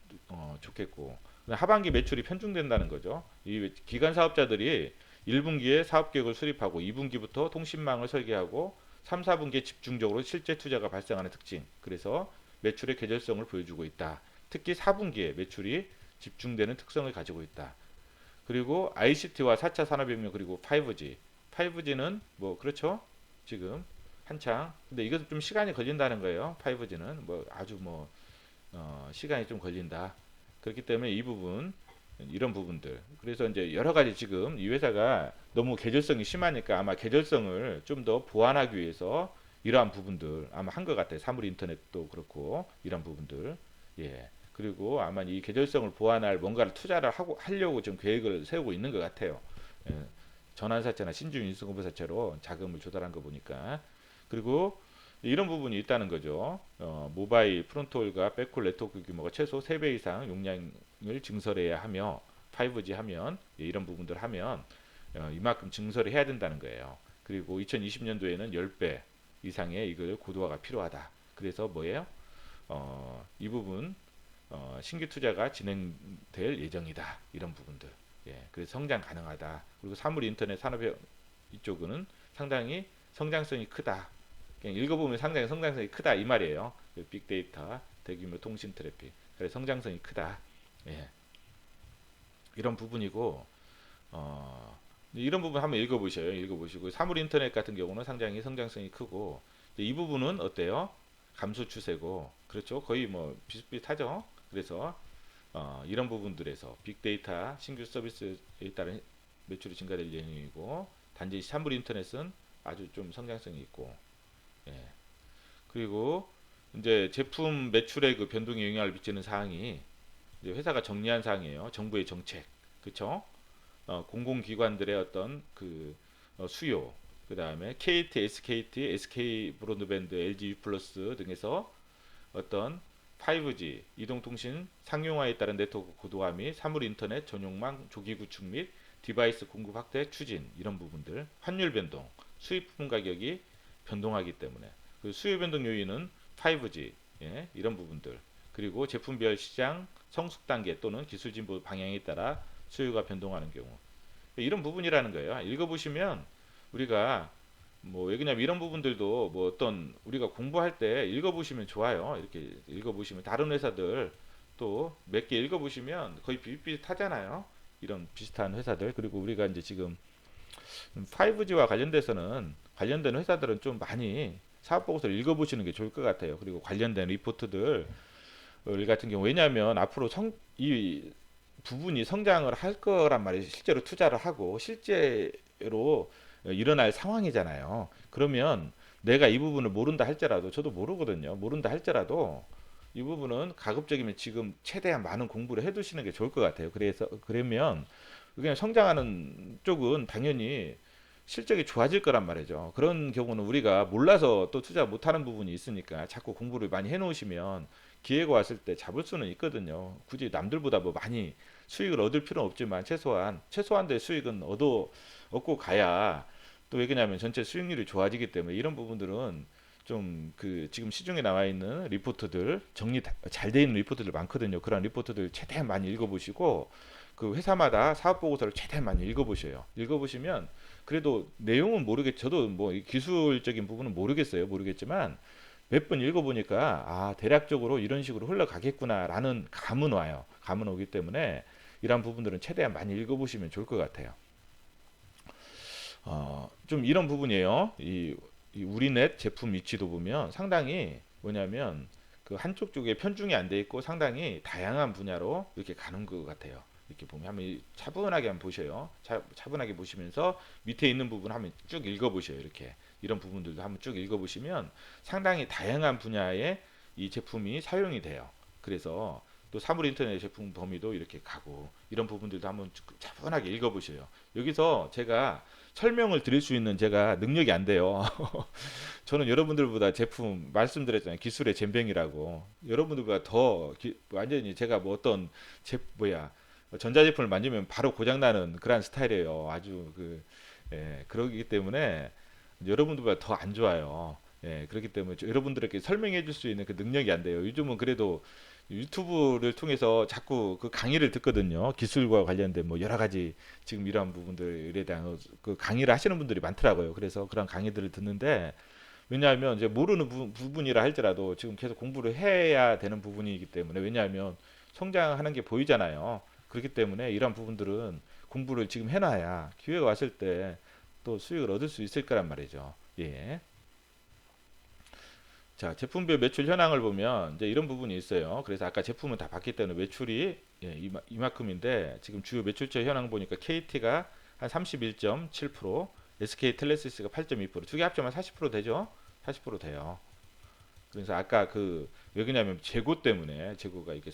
좋겠고 하반기 매출이 편중된다는 거죠. 이 기관 사업자들이 1분기에 사업 계획을 수립하고 2분기부터 통신망을 설계하고 3, 4분기에 집중적으로 실제 투자가 발생하는 특징. 그래서 매출의 계절성을 보여주고 있다. 특히 4분기에 매출이 집중되는 특성을 가지고 있다. 그리고 ICT와 4차 산업혁명 그리고 5G. 5G는 뭐 그렇죠? 지금 한창. 근데 이것도 좀 시간이 걸린다는 거예요. 5G는 뭐 아주 뭐 시간이 좀 걸린다. 그렇기 때문에 이 부분 이런 부분들 그래서 이제 여러 가지 지금 이 회사가 너무 계절성이 심하니까 아마 계절성을 좀 더 보완하기 위해서 이러한 부분들 아마 한 것 같아요. 사물 인터넷도 그렇고 이런 부분들 그리고 아마 이 계절성을 보완할 뭔가를 투자를 하고 하려고 좀 계획을 세우고 있는 것 같아요. 전환사채나 신주인 인수공부사채로 자금을 조달한 거 보니까 그리고 이런 부분이 있다는 거죠. 모바일 프론트홀과 백홀 네트워크 규모가 최소 3배 이상 용량을 증설해야 하며 5G 하면 이런 부분들 하면 이만큼 증설을 해야 된다는 거예요. 그리고 2020년도에는 10배 이상의 이걸 고도화가 필요하다. 그래서 뭐예요? 이 부분 신규 투자가 진행될 예정이다. 이런 부분들. 그래서 성장 가능하다. 그리고 사물 인터넷 산업 이쪽은 상당히 성장성이 크다. 그냥 읽어보면 상당히 성장성이 크다 이 말이에요. 빅데이터, 대규모 통신 트래픽, 그래 성장성이 크다. 예, 이런 부분이고 이런 부분 한번 읽어보셔요. 읽어보시고 사물 인터넷 같은 경우는 상당히 성장성이 크고 이 부분은 어때요? 감소 추세고 그렇죠. 거의 뭐 비슷비슷하죠. 그래서 이런 부분들에서 빅데이터 신규 서비스에 따른 매출이 증가될 예정이고 단지 사물 인터넷은 아주 좀 성장성이 있고 예. 그리고 이제 제품 매출의 그 변동에 영향을 미치는 사항이 이제 회사가 정리한 사항이에요. 정부의 정책, 그렇죠? 공공기관들의 어떤 그 수요, 그 다음에 KT, SKT, SK 브로드밴드, LG U 플러스 등에서 어떤 5G 이동통신 상용화에 따른 네트워크 고도화 및 사물 인터넷 전용망 조기 구축 및 디바이스 공급 확대 추진 이런 부분들, 환율 변동, 수입 부품 가격이 변동하기 때문에 그 수요 변동 요인은 5G 예, 이런 부분들 그리고 제품별 시장 성숙 단계 또는 기술 진보 방향에 따라 수요가 변동하는 경우 이런 부분이라는 거예요. 읽어보시면 우리가 뭐 왜냐면 이런 부분들도 뭐 어떤 우리가 공부할 때 읽어보시면 좋아요. 이렇게 읽어보시면 다른 회사들 또 몇 개 읽어보시면 거의 비슷비슷하잖아요. 이런 비슷한 회사들 그리고 우리가 이제 지금 5G와 관련돼서는 관련된 회사들은 좀 많이 사업 보고서를 읽어보시는 게 좋을 것 같아요. 그리고 관련된 리포트들 같은 경우 왜냐하면 앞으로 이 부분이 성장을 할 거란 말이에요. 실제로 투자를 하고 실제로 일어날 상황이잖아요. 그러면 내가 이 부분을 모른다 할지라도 저도 모르거든요. 모른다 할지라도 이 부분은 가급적이면 지금 최대한 많은 공부를 해두시는 게 좋을 것 같아요. 그래서 그러면 그냥 성장하는 쪽은 당연히 실적이 좋아질 거란 말이죠. 그런 경우는 우리가 몰라서 또 투자 못하는 부분이 있으니까 자꾸 공부를 많이 해놓으시면 기회가 왔을 때 잡을 수는 있거든요. 굳이 남들보다 뭐 많이 수익을 얻을 필요는 없지만 최소한의 수익은 얻고 가야 또 왜 그러냐면 전체 수익률이 좋아지기 때문에 이런 부분들은 좀 그 지금 시중에 나와 있는 리포트들 정리 잘 돼 있는 리포트들 많거든요. 그런 리포트들 최대한 많이 읽어보시고 그 회사마다 사업 보고서를 최대한 많이 읽어보셔요. 읽어보시면 그래도 내용은 저도 뭐 기술적인 부분은 모르겠지만 몇 번 읽어보니까 아 대략적으로 이런 식으로 흘러가겠구나라는 감은 와요. 감은 오기 때문에 이런 부분들은 최대한 많이 읽어보시면 좋을 것 같아요. 좀 이런 부분이에요. 이 우리넷 제품 위치도 보면 상당히 뭐냐면 그 한쪽 쪽에 편중이 안 돼 있고 상당히 다양한 분야로 이렇게 가는 것 같아요. 이렇게 보면 한번 차분하게 한번 보셔요. 차분하게 보시면서 밑에 있는 부분 한번 쭉 읽어보셔요. 이렇게 이런 부분들도 한번 쭉 읽어보시면 상당히 다양한 분야의 이 제품이 사용이 돼요. 그래서 또 사물 인터넷 제품 범위도 이렇게 가고 이런 부분들도 한번 차분하게 읽어보셔요. 여기서 제가 설명을 드릴 수 있는 제가 능력이 안 돼요. 저는 여러분들보다 제품 말씀드렸잖아요. 기술의 젬병이라고. 여러분들보다 더 완전히 제가 뭐 어떤 전자제품을 만지면 바로 고장나는 그런 스타일이에요. 아주 그러기 때문에 여러분들보다 더 안 좋아요. 예, 그렇기 때문에 여러분들에게 설명해 줄 수 있는 그 능력이 안 돼요. 요즘은 그래도 유튜브를 통해서 자꾸 그 강의를 듣거든요. 기술과 관련된 뭐 여러 가지 지금 이러한 부분들에 대한 그 강의를 하시는 분들이 많더라고요. 그래서 그런 강의들을 듣는데 왜냐하면 이제 모르는 부분이라 할지라도 지금 계속 공부를 해야 되는 부분이기 때문에 왜냐하면 성장하는 게 보이잖아요. 그렇기 때문에 이런 부분들은 공부를 지금 해놔야 기회가 왔을 때 또 수익을 얻을 수 있을 거란 말이죠. 예. 자, 제품별 매출 현황을 보면 이제 이런 부분이 있어요. 그래서 아까 제품은 다 봤기 때문에 매출이 이만큼인데 지금 주요 매출처 현황 보니까 KT가 한 31.7%, SK 텔레시스가 8.2%, 두 개 합치면 40% 되죠? 40% 돼요. 그래서 아까 왜 그러냐면 재고 때문에 재고가 이렇게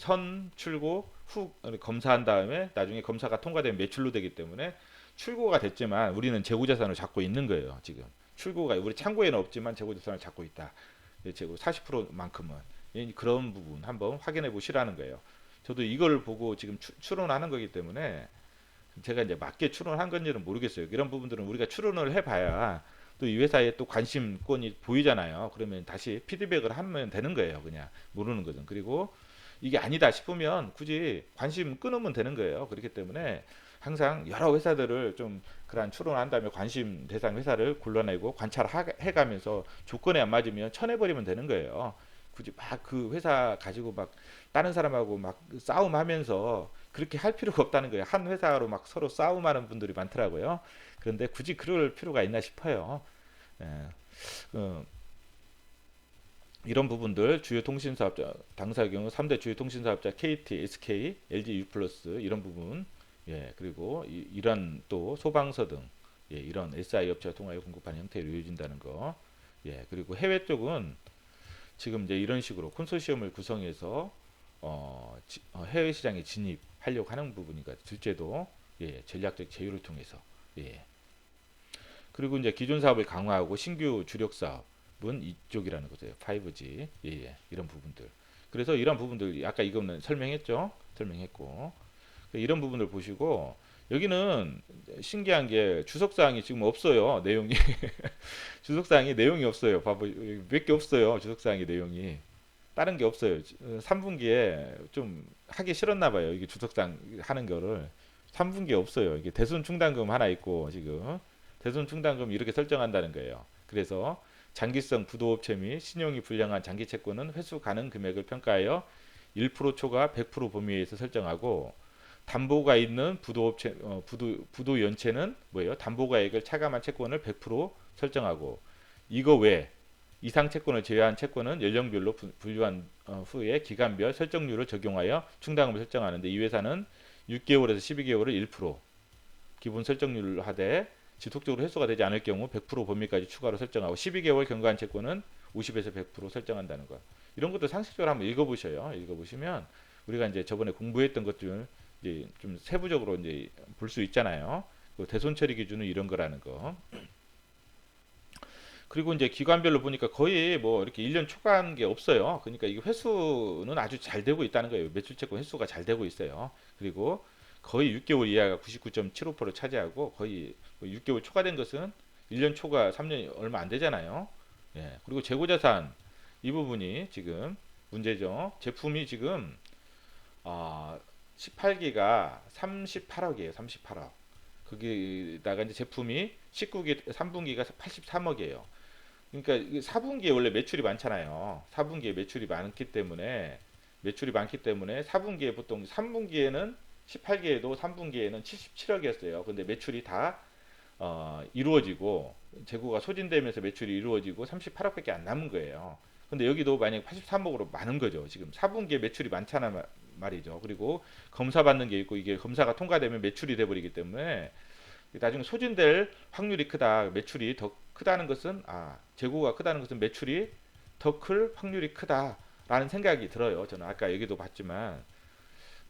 출고 후 검사한 다음에 나중에 검사가 통과되면 매출로 되기 때문에 출고가 됐지만 우리는 재고 자산을 잡고 있는 거예요. 지금 출고가 우리 창고에는 없지만 재고 자산을 잡고 있다. 재고 40%만큼은 그런 부분 한번 확인해 보시라는 거예요. 저도 이걸 보고 지금 추론하는 거기 때문에 제가 이제 맞게 추론한 건지는 모르겠어요. 이런 부분들은 우리가 추론을 해봐야 또 이 회사에 또 관심권이 보이잖아요. 그러면 다시 피드백을 하면 되는 거예요. 그냥 모르는 거죠. 그리고 이게 아니다 싶으면 굳이 관심 끊으면 되는 거예요. 그렇기 때문에 항상 여러 회사들을 좀 그러한 추론한 다음에 관심 대상 회사를 골라내고 관찰해 가면서 조건에 안 맞으면 쳐내버리면 되는 거예요. 굳이 막 그 회사 가지고 막 다른 사람하고 막 싸움하면서 그렇게 할 필요가 없다는 거예요. 한 회사로 막 서로 싸움하는 분들이 많더라고요. 그런데 굳이 그럴 필요가 있나 싶어요. 예. 어, 이런 부분들 주요 통신 사업자 당사의 경우 3대 주요 통신 사업자 KT, SK, LG U+, 이런 부분, 예, 그리고 이런 또 소방서 등, 예, 이런 SI 업체와 통하여 공급하는 형태로 이루어진다는 거. 예, 그리고 해외 쪽은 지금 이제 이런 식으로 콘소시엄을 구성해서 해외 시장에 진입하려고 하는 부분이니까 둘째도, 예, 전략적 제휴를 통해서, 예. 그리고 이제 기존 사업을 강화하고 신규 주력 사업은 이쪽이라는 거죠. 5G, 예, 예, 이런 부분들. 그래서 이런 부분들 아까 이거는 설명했죠. 설명했고 이런 부분을 보시고 여기는 신기한 게 주석사항이 지금 없어요. 내용이 주석사항이 내용이 없어요. 봐보 몇 개 없어요. 주석사항이 내용이 다른 게 없어요. 3분기에 좀 하기 싫었나 봐요. 이게 주석사항 하는 거를 3분기에 없어요. 이게 대손 충당금 하나 있고 지금 대손 충당금 이렇게 설정한다는 거예요. 그래서 장기성 부도업체 및 신용이 불량한 장기 채권은 회수 가능 금액을 평가하여 1% 초과 100% 범위에서 설정하고 담보가 있는 부도업체 부도 연체는 뭐예요? 담보가액을 차감한 채권을 100% 설정하고 이거 외 이상 채권을 제외한 채권은 연령별로 분류한 후에 기간별 설정률을 적용하여 충당금을 설정하는데 이 회사는 6개월에서 12개월을 1% 기본 설정률로 하되 지속적으로 회수가 되지 않을 경우 100% 범위까지 추가로 설정하고 12개월 경과한 채권은 50에서 100% 설정한다는 거. 이런 것도 상식적으로 한번 읽어보셔요. 읽어보시면 우리가 이제 저번에 공부했던 것들 이제 좀 세부적으로 이제 볼 수 있잖아요. 그 대손 처리 기준은 이런 거라는 거. 그리고 이제 기관별로 보니까 거의 뭐 이렇게 1년 초과한 게 없어요. 그러니까 이게 회수는 아주 잘 되고 있다는 거예요. 매출채권 회수가 잘 되고 있어요. 그리고 거의 6개월 이하가 99.75%를 차지하고 거의 6개월 초과된 것은 1년 초과 3년이 얼마 안 되잖아요. 예. 그리고 재고자산 이 부분이 지금 문제죠. 제품이 지금 18기가 38억이에요. 38억. 거기다가 이제 제품이 19기 3분기가 83억이에요. 그러니까 4분기에 원래 매출이 많잖아요. 4분기에 매출이 많기 때문에 4분기에 보통 3분기에는 18개에도 3분기에는 77억이었어요. 근데 매출이 다 이루어지고 재고가 소진되면서 매출이 이루어지고 38억밖에 안 남은 거예요. 근데 여기도 만약 83억으로 많은 거죠. 지금 4분기에 매출이 많잖아 말이죠. 그리고 검사 받는 게 있고 이게 검사가 통과되면 매출이 돼 버리기 때문에 나중에 소진될 확률이 크다. 매출이 더 크다는 것은 재고가 크다는 것은 매출이 더 클 확률이 크다라는 생각이 들어요. 저는 아까 얘기도 봤지만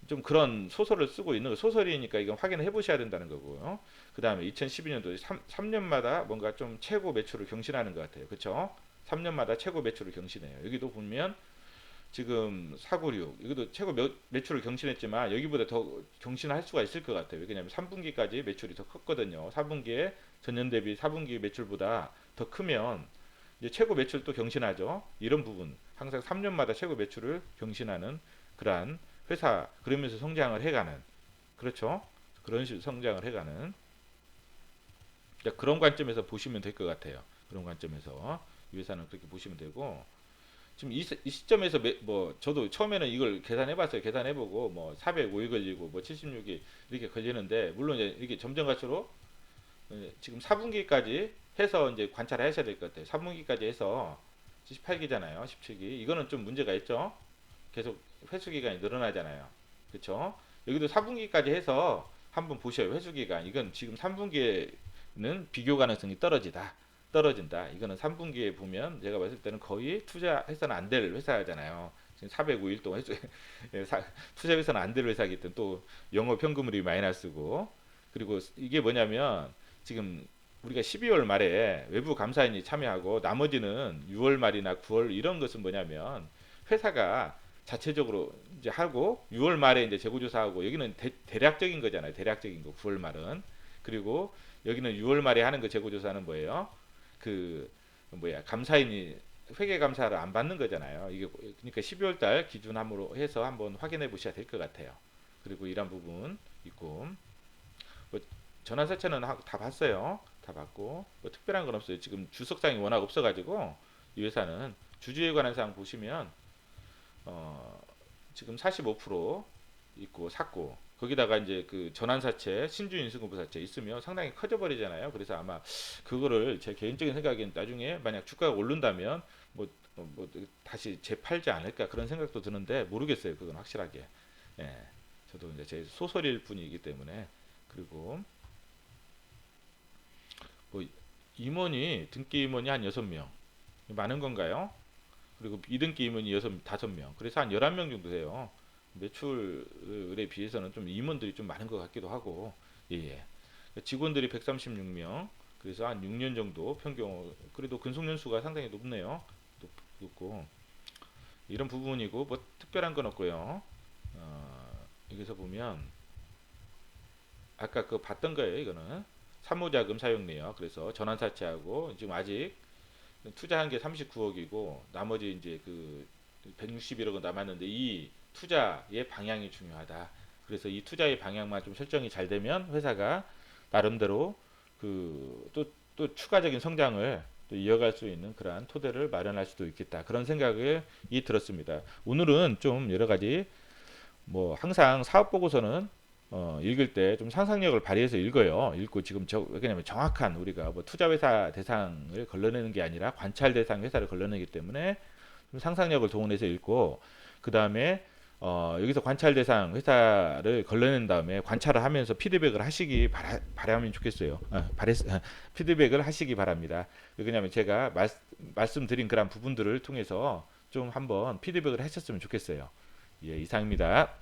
좀 그런 소설을 쓰고 있는 거 소설이니까 이건 확인을 해보셔야 된다는 거고요. 그 다음에 2012년도 3년마다 뭔가 좀 최고 매출을 경신하는 것 같아요. 그렇죠? 3년마다 최고 매출을 경신해요. 여기도 보면 지금 496 이것도 최고 매출을 경신했지만 여기보다 더 경신할 수가 있을 것 같아요. 왜냐하면 3분기까지 매출이 더 컸거든요. 4분기에 전년 대비 4분기 매출보다 더 크면 이제 최고 매출도 경신하죠. 이런 부분 항상 3년마다 최고 매출을 경신하는 그러한 회사 그러면서 성장을 해가는 그렇죠. 그런 식으로 성장을 해가는 그런 관점에서 보시면 될 것 같아요. 그런 관점에서 이 회사는 그렇게 보시면 되고 지금 이 시점에서 뭐 저도 처음에는 이걸 계산해봤어요. 계산해보고 뭐 405이 걸리고 뭐 76이 이렇게 걸리는데 물론 이제 이게 점점 갈수록 지금 4분기까지 해서 이제 관찰하셔야 될 것 같아요. 3분기까지 해서 18기잖아요. 17기 이거는 좀 문제가 있죠. 계속 회수 기간이 늘어나잖아요. 그렇죠? 여기도 4분기까지 해서 한번 보셔요. 회수 기간 이건 지금 3분기에는 비교 가능성이 떨어진다. 이거는 3분기에 보면 제가 봤을 때는 거의 투자해서는 안 될 회사잖아요. 지금 405일 동안 투자해서는 안 될 회사이기 때문에 또 영업 현금흐름이 마이너스고 그리고 이게 뭐냐면 지금 우리가 12월 말에 외부 감사인이 참여하고 나머지는 6월 말이나 9월 이런 것은 뭐냐면 회사가 자체적으로 이제 하고 6월 말에 이제 재고조사하고 여기는 대략적인 거잖아요. 대략적인 거 9월 말은 그리고 여기는 6월 말에 하는 거 재고조사는 뭐예요? 그 감사인이 회계 감사를 안 받는 거잖아요. 이게 그러니까 12월 달 기준함으로 해서 한번 확인해 보셔야 될 것 같아요. 그리고 이런 부분 있고 전환사채는 다 봤어요. 다 봤고 뭐 특별한 건 없어요. 지금 주석상이 워낙 없어가지고 이 회사는 주주에 관한 사항 보시면 어, 지금 45% 있고 샀고 거기다가 이제 그 전환사채 신주인수급부사채 있으면 상당히 커져 버리잖아요. 그래서 아마 그거를 제 개인적인 생각에는 나중에 만약 주가가 오른다면 뭐, 뭐 다시 재팔지 않을까 그런 생각도 드는데 모르겠어요. 그건 확실하게. 예, 저도 이제 제 소설일 뿐이기 때문에. 그리고 뭐 임원이 등기 임원이 한 6명 많은 건가요? 그리고 이등기 임원이 5명 그래서 한 11명 정도 돼요. 매출에 비해서는 좀 임원들이 좀 많은 것 같기도 하고 예. 직원들이 136명 그래서 한 6년 정도 평균 그래도 근속연수가 상당히 높네요. 높고 이런 부분이고 뭐 특별한 건 없고요. 여기서 보면 아까 그 봤던 거예요. 이거는 사무자금 사용 내역 그래서 전환사채하고 지금 아직 투자한 게 39억이고 나머지 이제 그 161억은 남았는데 이 투자의 방향이 중요하다. 그래서 이 투자의 방향만 좀 설정이 잘 되면 회사가 나름대로 그 또 추가적인 성장을 또 이어갈 수 있는 그러한 토대를 마련할 수도 있겠다. 그런 생각이 들었습니다. 오늘은 좀 여러 가지 뭐 항상 사업 보고서는 읽을 때 좀 상상력을 발휘해서 읽어요. 읽고 지금 왜냐면 정확한 우리가 뭐 투자 회사 대상을 걸러내는 게 아니라 관찰 대상 회사를 걸러내기 때문에 좀 상상력을 동원해서 읽고 그 다음에 여기서 관찰 대상 회사를 걸러낸 다음에 관찰을 하면서 피드백을 하시기 바라면 좋겠어요. 피드백을 하시기 바랍니다. 왜냐하면 제가 말씀드린 그런 부분들을 통해서 좀 한번 피드백을 하셨으면 좋겠어요. 예, 이상입니다.